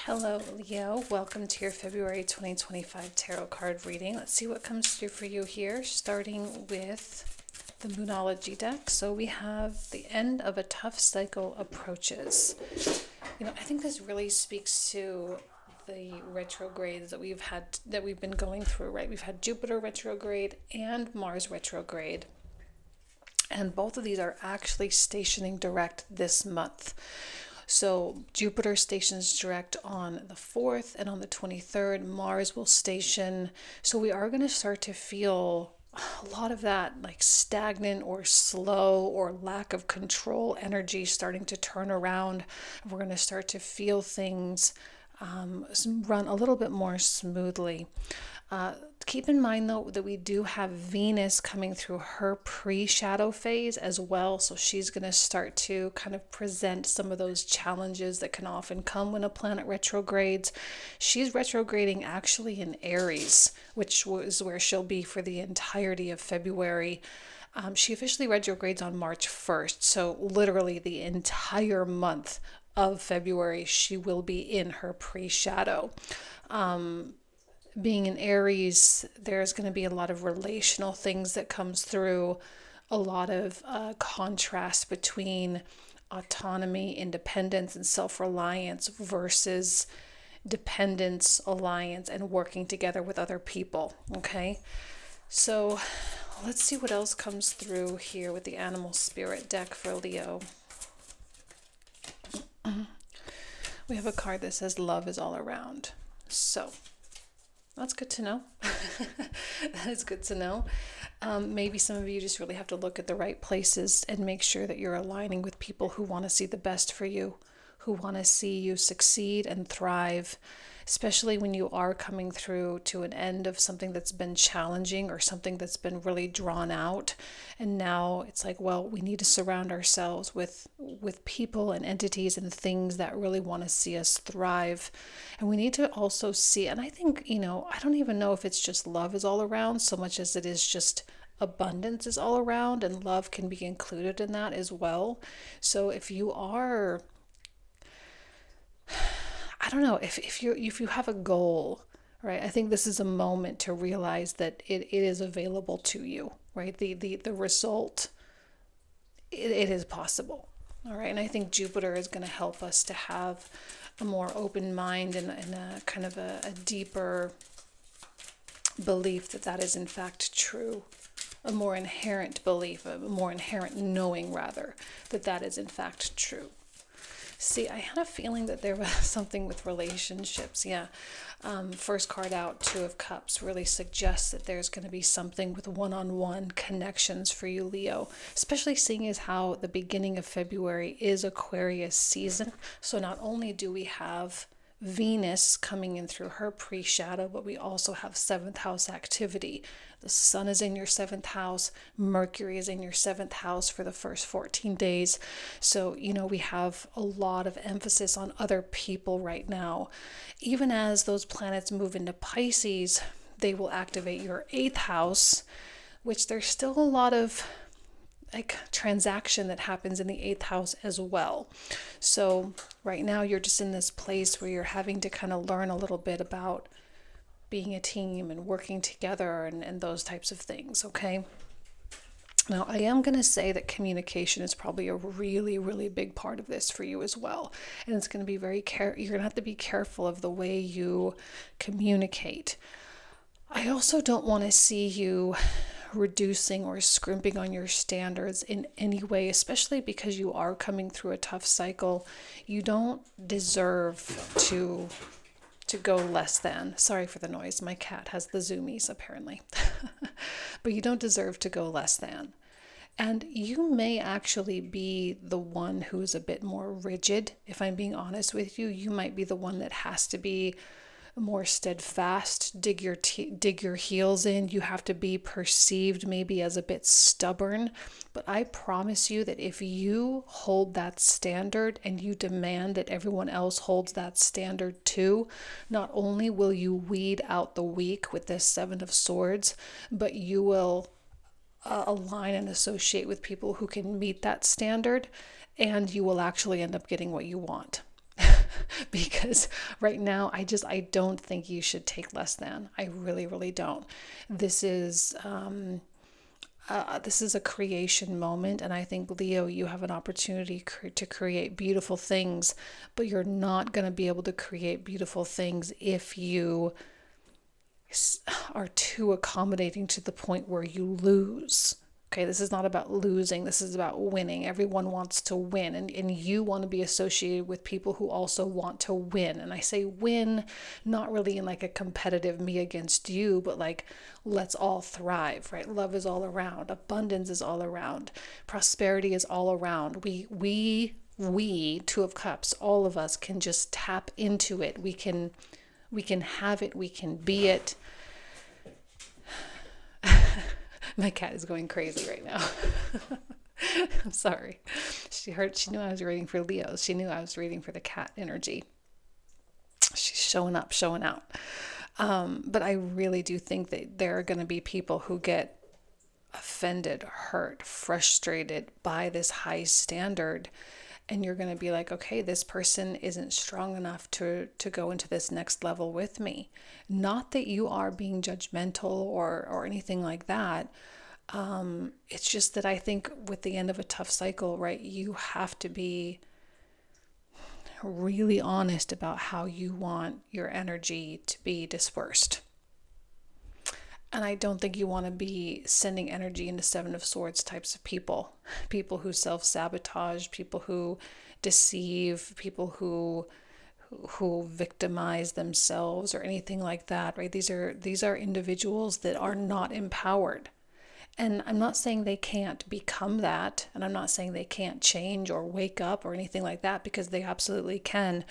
Hello, Leo. Welcome to your February 2025 tarot card reading. Let's see what comes through for you here, starting with the Moonology deck. So we have the end of a tough cycle approaches. I think this really speaks to the retrogrades that we've been going through, right? We've had Jupiter retrograde and Mars retrograde. And both of these are actually stationing direct this month. So Jupiter stations direct on the 4th, and on the 23rd, Mars will station. So we are going to start to feel a lot of that like stagnant or slow or lack of control energy starting to turn around. We're going to start to feel things run a little bit more smoothly. Keep in mind, though, that we do have Venus coming through her pre-shadow phase as well. So she's going to start to kind of present some of those challenges that can often come when a planet retrogrades. She's retrograding actually in Aries, which is where she'll be for the entirety of February. She officially retrogrades on March 1st. So literally the entire month of February, she will be in her pre-shadow. Being in Aries, there's going to be a lot of relational things that comes through, a lot of contrast between autonomy, independence, and self-reliance versus dependence, alliance, and working together with other people. Okay, so let's see what else comes through here with the Animal Spirit deck for Leo. We have a card that says love is all around. So that's good to know. That is good to know. Maybe some of you just really have to look at the right places and make sure that you're aligning with people who want to see the best for you, who want to see you succeed and thrive, especially when you are coming through to an end of something that's been challenging or something that's been really drawn out. And now it's like, well, we need to surround ourselves with people and entities and things that really want to see us thrive. And we need to also see, and I think, I don't even know if it's just love is all around so much as it is just abundance is all around, and love can be included in that as well. So if you are, I don't know, if you have a goal, right? I think this is a moment to realize that it is available to you, right? The result, it is possible. All right. And I think Jupiter is going to help us to have a more open mind and a kind of a deeper belief that is in fact true. A more inherent belief, a more inherent knowing rather, that is in fact true. See, I had a feeling that there was something with relationships. Yeah. First card out, Two of Cups, really suggests that there's going to be something with one-on-one connections for you, Leo, especially seeing as how the beginning of February is Aquarius season. So not only do we have Venus coming in through her pre-shadow, but we also have 7th house activity. The sun is in your 7th house. Mercury is in your 7th house for the first 14 days. So, we have a lot of emphasis on other people right now. Even as those planets move into Pisces, they will activate your 8th house, which there's still a lot of transaction that happens in the 8th house as well. So right now you're just in this place where you're having to kind of learn a little bit about being a team and working together and those types of things. Okay. Now I am going to say that communication is probably a really, really big part of this for you as well. And it's going to be you're going to have to be careful of the way you communicate. I also don't want to see you reducing or scrimping on your standards in any way, especially because you are coming through a tough cycle. You don't deserve to go less than. Sorry for the noise. My cat has the zoomies apparently. But you don't deserve to go less than. And you may actually be the one who's a bit more rigid. If I'm being honest with you, you might be the one that has to be more steadfast, dig your heels in. You have to be perceived maybe as a bit stubborn, but I promise you that if you hold that standard and you demand that everyone else holds that standard too, not only will you weed out the weak with this 7 of Swords, but you will align and associate with people who can meet that standard, and you will actually end up getting what you want. because right now I don't think you should take less than. I really, really don't. This is this is a creation moment, and I think, Leo, you have an opportunity to create beautiful things, but you're not going to be able to create beautiful things if you are too accommodating to the point where you lose. Okay, this is not about losing, this is about winning. Everyone wants to win, and you want to be associated with people who also want to win. And I say win, not really in like a competitive me against you, but like let's all thrive, right? Love is all around, abundance is all around, prosperity is all around. We, Two of Cups, all of us can just tap into it. We can have it, we can be it. My cat is going crazy right now. I'm sorry. She knew I was reading for Leos. She knew I was reading for the cat energy. She's showing up, showing out. But I really do think that there are going to be people who get offended, hurt, frustrated by this high standard. And you're going to be like, okay, this person isn't strong enough to go into this next level with me. Not that you are being judgmental or anything like that. It's just that I think with the end of a tough cycle, right, you have to be really honest about how you want your energy to be dispersed. And I don't think you want to be sending energy into Seven of Swords types of people. People who self-sabotage, people who deceive, people who victimize themselves or anything like that, right? These are individuals that are not empowered. And I'm not saying they can't become that, and I'm not saying they can't change or wake up or anything like that, because they absolutely can.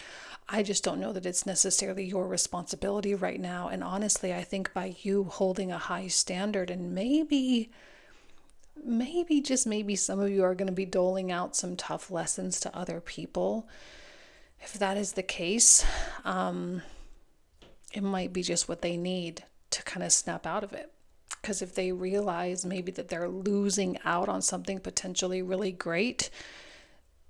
I just don't know that it's necessarily your responsibility right now. And honestly, I think by you holding a high standard, and maybe just maybe some of you are going to be doling out some tough lessons to other people. If that is the case, it might be just what they need to kind of snap out of it. Because if they realize maybe that they're losing out on something potentially really great,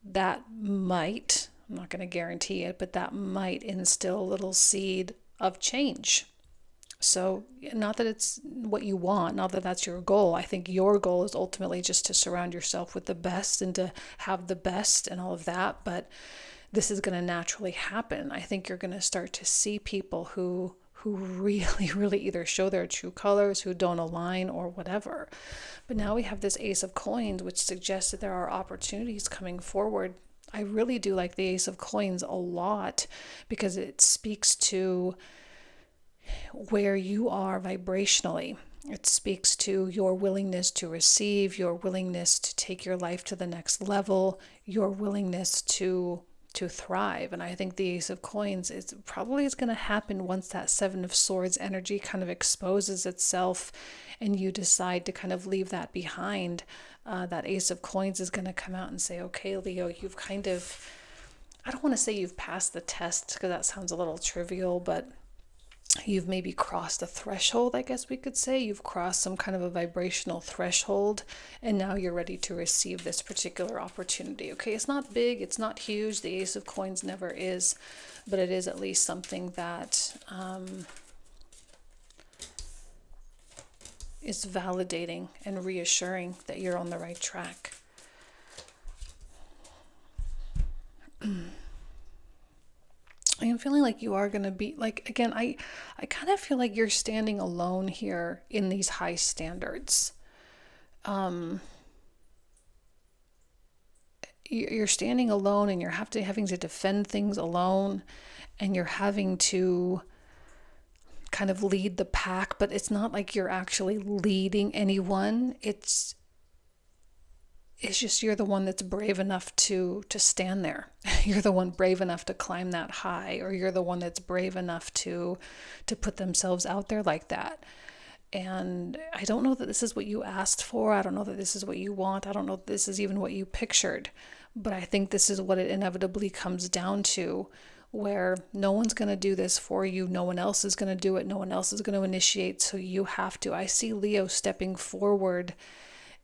that might, I'm not going to guarantee it, but that might instill a little seed of change. So not that it's what you want, not that that's your goal. I think your goal is ultimately just to surround yourself with the best and to have the best and all of that. But this is going to naturally happen. I think you're going to start to see people who really, really either show their true colors, who don't align or whatever. But now we have this Ace of Coins, which suggests that there are opportunities coming forward. I really do like the Ace of Coins a lot because it speaks to where you are vibrationally. It speaks to your willingness to receive, your willingness to take your life to the next level, your willingness to thrive. And I think the Ace of Coins is going to happen once that Seven of Swords energy kind of exposes itself and you decide to kind of leave that behind. That Ace of Coins is going to come out and say, okay, Leo, you've kind of, I don't want to say you've passed the test because that sounds a little trivial, but you've maybe crossed a threshold, I guess we could say. You've crossed some kind of a vibrational threshold, and now you're ready to receive this particular opportunity. Okay, it's not big, it's not huge. The Ace of Coins never is, but it is at least something that is validating and reassuring that you're on the right track. I am feeling like you are going to be, like, again, I kind of feel like you're standing alone here in these high standards. You're standing alone, and you're having to defend things alone, and you're having to kind of lead the pack, but it's not like you're actually leading anyone. It's just you're the one that's brave enough to stand there. You're the one brave enough to climb that high, or you're the one that's brave enough to put themselves out there like that. And I don't know that this is what you asked for. I don't know that this is what you want. I don't know that this is even what you pictured. But I think this is what it inevitably comes down to, where no one's going to do this for you. No one else is going to do it. No one else is going to initiate. So you have to. I see Leo stepping forward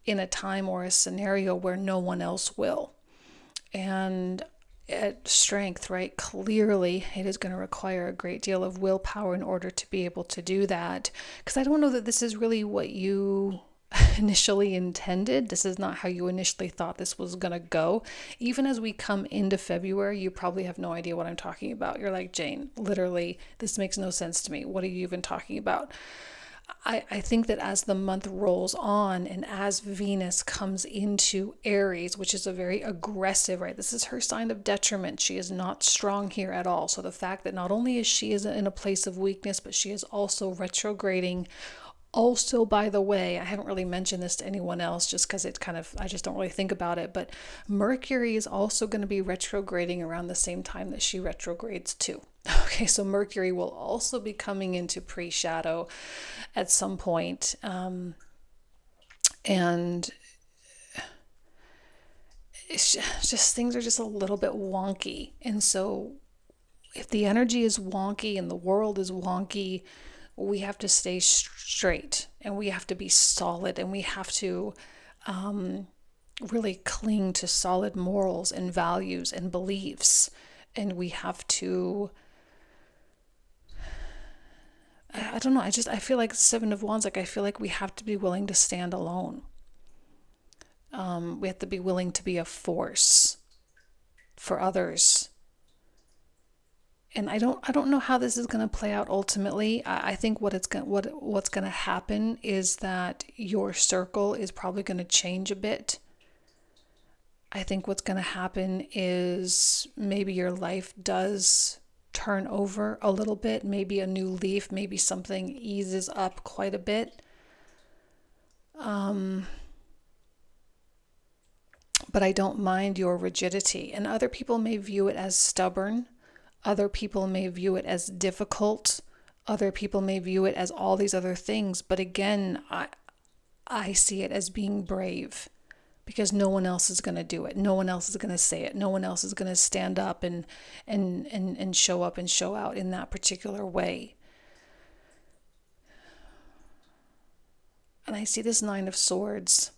in a time or a scenario where no one else will. And strength, right? Clearly, it is going to require a great deal of willpower in order to be able to do that. Because I don't know that this is really what you initially intended. This is not how you initially thought this was going to go. Even as we come into February, you probably have no idea what I'm talking about. You're like, Jane, literally, this makes no sense to me. What are you even talking about? I think that as the month rolls on and as Venus comes into Aries, which is a very aggressive, right? This is her sign of detriment. She is not strong here at all. So the fact that not only is she in a place of weakness, but she is also retrograding. Also, by the way, I haven't really mentioned this to anyone else just because it's kind of, I just don't really think about it, but Mercury is also going to be retrograding around the same time that she retrogrades too. Okay, so Mercury will also be coming into pre-shadow at some point. And it's just things are just a little bit wonky. And so if the energy is wonky and the world is wonky, we have to stay straight and we have to be solid and we have to really cling to solid morals and values and beliefs. And we have to, I don't know, I feel like Seven of Wands, like I feel like we have to be willing to stand alone. We have to be willing to be a force for others. And I don't know how this is going to play out ultimately. I think what's going to happen is that your circle is probably going to change a bit. I think what's going to happen is maybe your life does turn over a little bit, maybe a new leaf, maybe something eases up quite a bit. But I don't mind your rigidity. And other people may view it as stubborn. Other people may view it as difficult. Other people may view it as all these other things. But again, I see it as being brave because no one else is going to do it. No one else is going to say it. No one else is going to stand up and show up and show out in that particular way. And I see this Nine of Swords.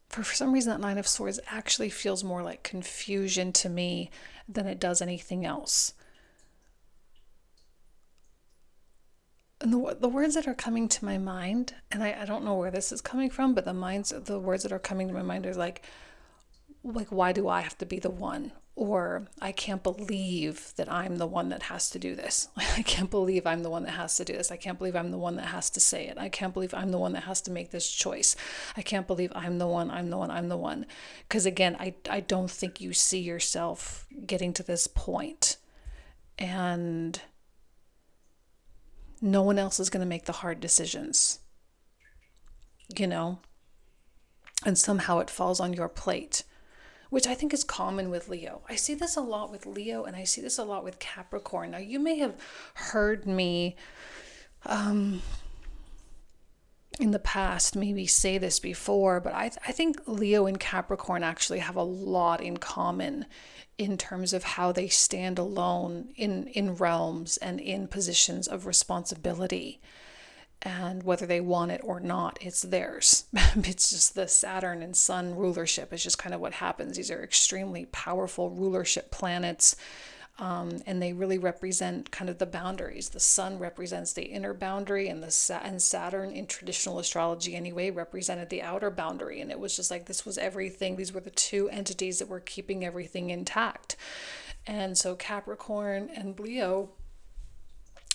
For some reason, that Nine of Swords actually feels more like confusion to me than it does anything else. And the words that are coming to my mind, and I don't know where this is coming from, but the words that are coming to my mind are like, why do I have to be the one? Or I can't believe that I'm the one that has to do this. I can't believe I'm the one that has to do this. I can't believe I'm the one that has to say it. I can't believe I'm the one that has to make this choice. I can't believe I'm the one. Because again, I don't think you see yourself getting to this point. And no one else is going to make the hard decisions. And somehow it falls on your plate, which I think is common with Leo. I see this a lot with Leo, and I see this a lot with Capricorn. Now, you may have heard me in the past maybe say this before, but I think Leo and Capricorn actually have a lot in common in terms of how they stand alone in realms and in positions of responsibility. And whether they want it or not, it's theirs. It's just the Saturn and Sun rulership. It's just kind of what happens. These are extremely powerful rulership planets, and they really represent kind of the boundaries. The Sun represents the inner boundary, and Saturn, in traditional astrology anyway, represented the outer boundary. And it was just like this was everything. These were the two entities that were keeping everything intact. And so Capricorn and Leo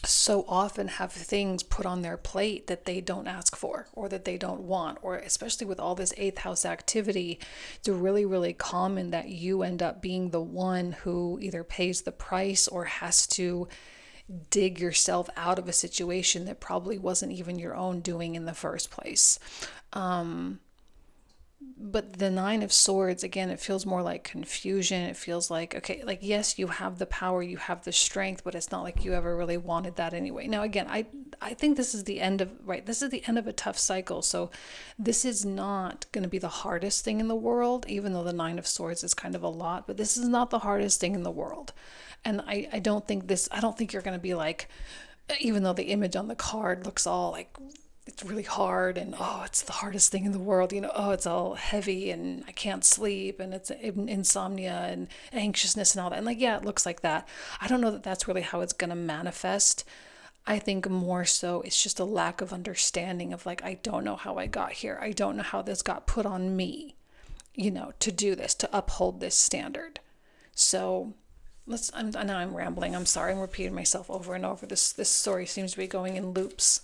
so often have things put on their plate that they don't ask for or that they don't want, or especially with all this eighth house activity, it's really, really common that you end up being the one who either pays the price or has to dig yourself out of a situation that probably wasn't even your own doing in the first place. But the Nine of Swords, again, it feels more like confusion. It feels like, okay, like, yes, you have the power, you have the strength, but it's not like you ever really wanted that anyway. Now, again, I think this is the end of, right, this is the end of a tough cycle. So this is not going to be the hardest thing in the world, even though the Nine of Swords is kind of a lot, but this is not the hardest thing in the world. And I don't think you're going to be like, even though the image on the card looks all like it's really hard, and oh, it's the hardest thing in the world, oh, it's all heavy and I can't sleep, and it's insomnia and anxiousness and all that. And like, yeah, it looks like that. I don't know that that's really how it's going to manifest. I think more so it's just a lack of understanding of like, I don't know how I got here. I don't know how this got put on me, to do this, to uphold this standard. So I know I'm rambling. I'm sorry. I'm repeating myself over and over. This story seems to be going in loops.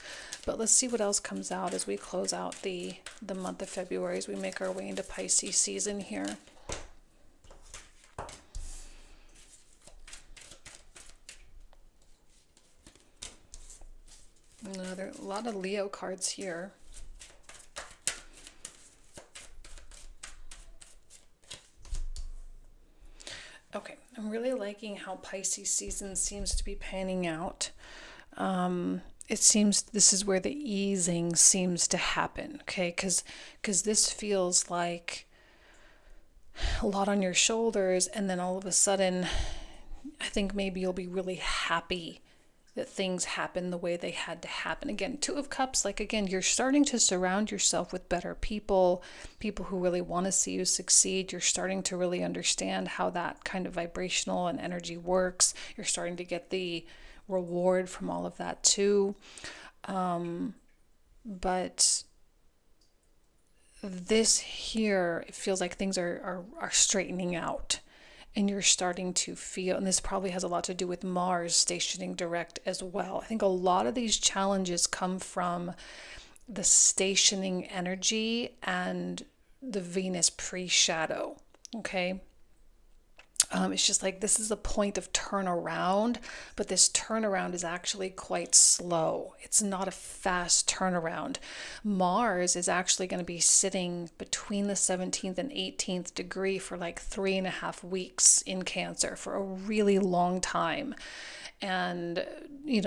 But let's see what else comes out as we close out the month of February, as we make our way into Pisces season here. There are a lot of Leo cards here. Okay, I'm really liking how Pisces season seems to be panning out. It seems this is where the easing seems to happen, okay? Because this feels like a lot on your shoulders, and then all of a sudden, I think maybe you'll be really happy that things happen the way they had to happen. Again, Two of Cups, like again, you're starting to surround yourself with better people who really want to see you succeed. You're starting to really understand how that kind of vibrational and energy works. You're starting to get the reward from all of that too. But this here, it feels like things are straightening out. And you're starting to feel, and this probably has a lot to do with Mars stationing direct as well. I think a lot of these challenges come from the stationing energy and the Venus pre-shadow, okay? It's just like this is a point of turnaround, but this turnaround is actually quite slow. It's not a fast turnaround. Mars is actually going to be sitting between the 17th and 18th degree for like 3.5 weeks in Cancer, for a really long time. And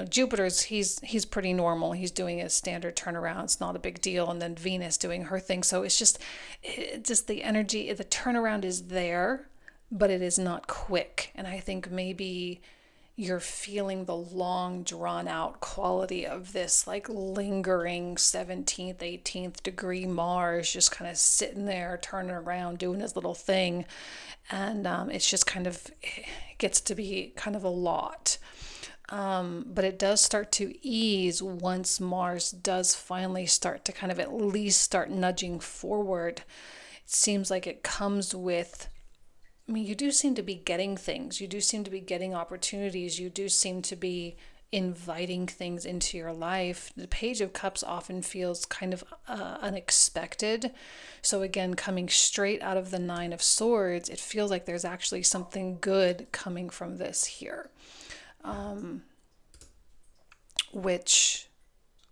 Jupiter's he's pretty normal. He's doing a standard turnaround. It's not a big deal. And then Venus doing her thing. So it's just the energy, the turnaround is there, but it is not quick. And I think maybe you're feeling the long drawn out quality of this like lingering 17th, 18th degree Mars just kind of sitting there, turning around, doing his little thing. And it's just kind of, it gets to be kind of a lot. But it does start to ease once Mars does finally start to kind of at least start nudging forward. It seems like it comes with, you do seem to be getting things. You do seem to be getting opportunities. You do seem to be inviting things into your life. The Page of Cups often feels kind of unexpected. So again, coming straight out of the Nine of Swords, it feels like there's actually something good coming from this here. Which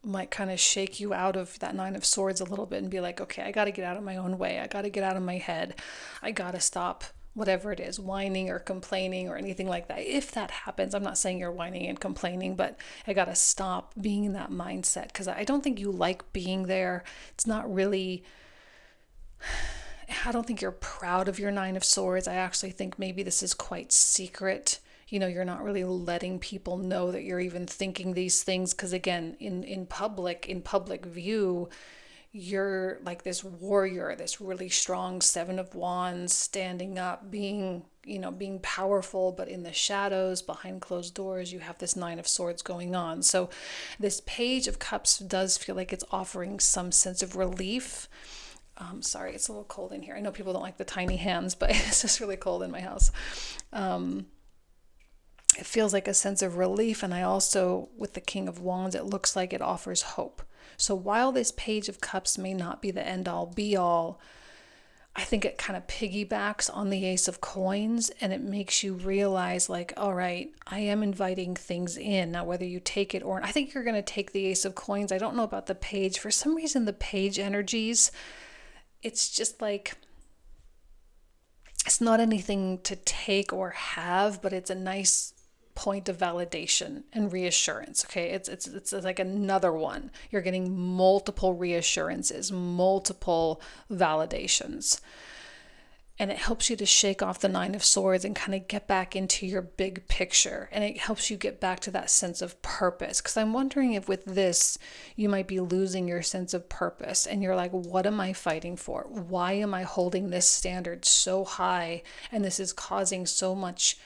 might kind of shake you out of that Nine of Swords a little bit and be like, okay, I got to get out of my own way. I got to get out of my head. I got to stop whatever it is, whining or complaining or anything like that. If that happens, I'm not saying you're whining and complaining, but I got to stop being in that mindset, because I don't think you like being there. It's not really, I don't think you're proud of your Nine of Swords. I actually think maybe this is quite secret. You're not really letting people know that you're even thinking these things, because again, in public view, you're like this warrior, this really strong Seven of Wands, standing up, being powerful, but in the shadows, behind closed doors, you have this Nine of Swords going on. So this Page of Cups does feel like it's offering some sense of relief. Sorry, it's a little cold in here. I know people don't like the tiny hands, but it's just really cold in my house. It feels like a sense of relief. And I also, with the King of Wands, it looks like it offers hope. So while this Page of Cups may not be the end all be all, I think it kind of piggybacks on the Ace of Coins, and it makes you realize like, all right, I am inviting things in. Now, whether you take it or, I think you're going to take the Ace of Coins. I don't know about the Page. For some reason, the Page energies, it's just like, it's not anything to take or have, but it's a nice point of validation and reassurance. Okay, it's like another one. You're getting multiple reassurances, multiple validations. and it helps you to shake off the Nine of Swords and kind of get back into your big picture. And it helps you get back to that sense of purpose. Because I'm wondering if with this, you might be losing your sense of purpose. And you're like, what am I fighting for? Why am I holding this standard so high? And this is causing so much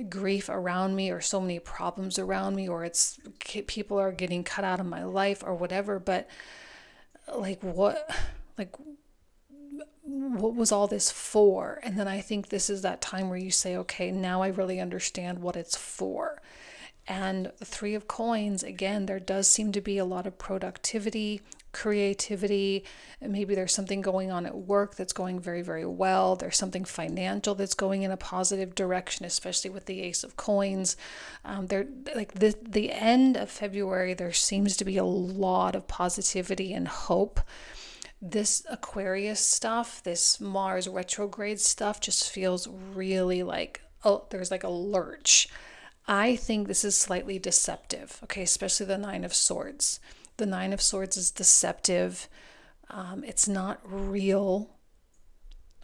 grief around me, or so many problems around me, or it's people are getting cut out of my life or whatever. But like, what was all this for? And then I think this is that time where you say, okay, now I really understand what it's for. And the Three of Coins, again, there does seem to be a lot of productivity, creativity, and maybe there's something going on at work that's going very, very well. There's something financial that's going in a positive direction, especially with the Ace of Coins. There, like the end of February, there seems to be a lot of positivity and hope. This Aquarius stuff, this Mars retrograde stuff just feels really like, oh, there's like a lurch. I think this is slightly deceptive, okay, especially the Nine of Swords. The Nine of Swords is deceptive. It's not real.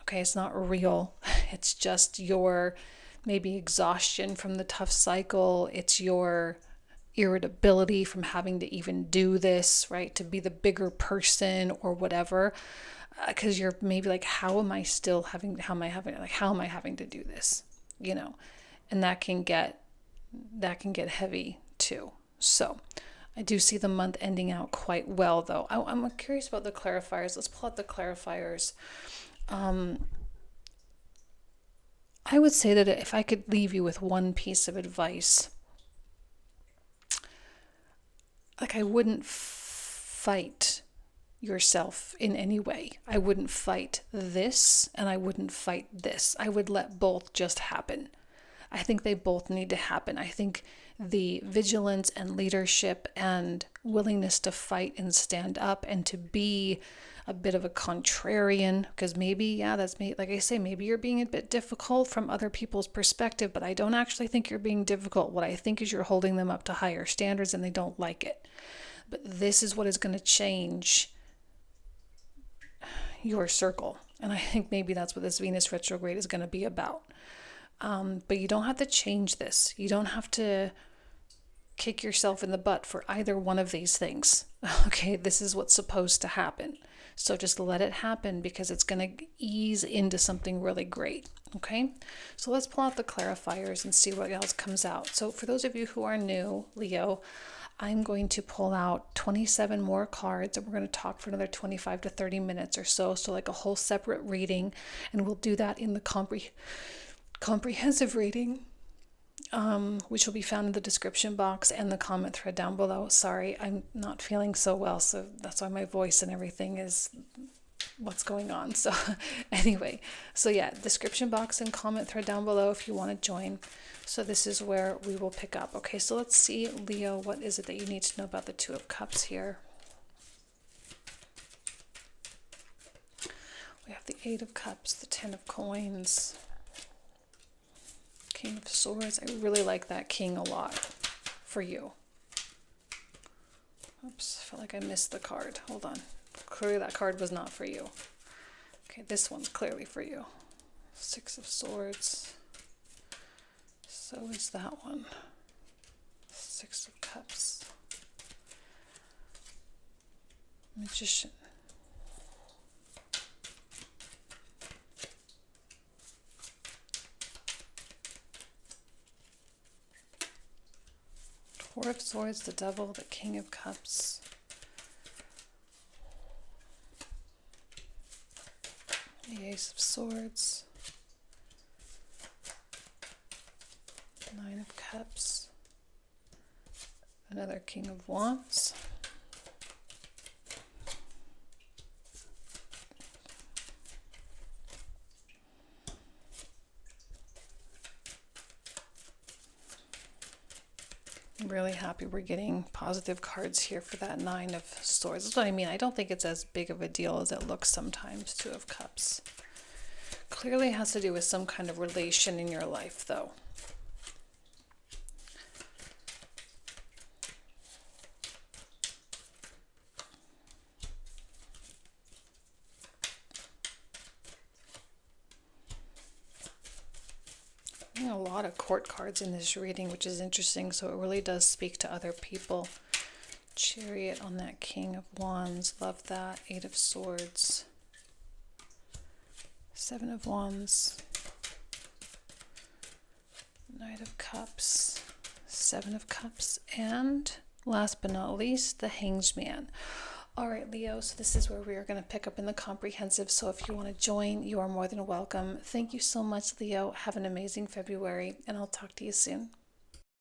Okay, it's not real. It's just your maybe exhaustion from the tough cycle. It's your irritability from having to even do this, right? To be the bigger person or whatever. Because you're maybe like, how am I having to do this? You know, and that can get heavy too. So I do see the month ending out quite well, though. I'm curious about the clarifiers. Let's pull out the clarifiers. I would say that if I could leave you with one piece of advice, like, I wouldn't fight yourself in any way. I wouldn't fight this, and I wouldn't fight this. I would let both just happen. I think they both need to happen. I think the vigilance and leadership and willingness to fight and stand up and to be a bit of a contrarian, because maybe, yeah, that's me. Like I say, maybe you're being a bit difficult from other people's perspective, but I don't actually think you're being difficult. What I think is you're holding them up to higher standards and they don't like it. But this is what is going to change your circle. And I think maybe that's what this Venus retrograde is going to be about. But you don't have to change this. You don't have to kick yourself in the butt for either one of these things. Okay, this is what's supposed to happen. So just let it happen, because it's going to ease into something really great. Okay, so let's pull out the clarifiers and see what else comes out. So for those of you who are new, Leo, I'm going to pull out 27 more cards, and we're going to talk for another 25 to 30 minutes or so. So like a whole separate reading, and we'll do that in the comprehensive reading, which will be found in the description box and the comment thread down below. Sorry, I'm not feeling so well, so that's why my voice and everything is what's going on. So anyway, so yeah, description box and comment thread down below if you want to join. So this is where we will pick up. Okay, so let's see, Leo, what is it that you need to know about the Two of Cups here? We have the Eight of Cups, the Ten of Coins, King of Swords. I really like that King a lot for you. Oops, I feel like I missed the card. Hold on. Clearly that card was not for you. Okay, this one's clearly for you. Six of Swords. So is that one. Six of Cups. Magician. Four of Swords, the Devil, the King of Cups. The Ace of Swords. Nine of Cups. Another King of Wands. I'm really happy we're getting positive cards here for that Nine of Swords. That's what I mean. I don't think it's as big of a deal as it looks sometimes. Two of Cups. Clearly it has to do with some kind of relation in your life, though. A lot of court cards in this reading, which is interesting. So it really does speak to other people. Chariot on that King of Wands. Love that. 8 of Swords. 7 of Wands. Knight of Cups. 7 of Cups. And last but not least, the Hanged Man. All right, Leo, so this is where we are going to pick up in the comprehensive. So if you want to join, you are more than welcome. Thank you so much, Leo. Have an amazing February, and I'll talk to you soon.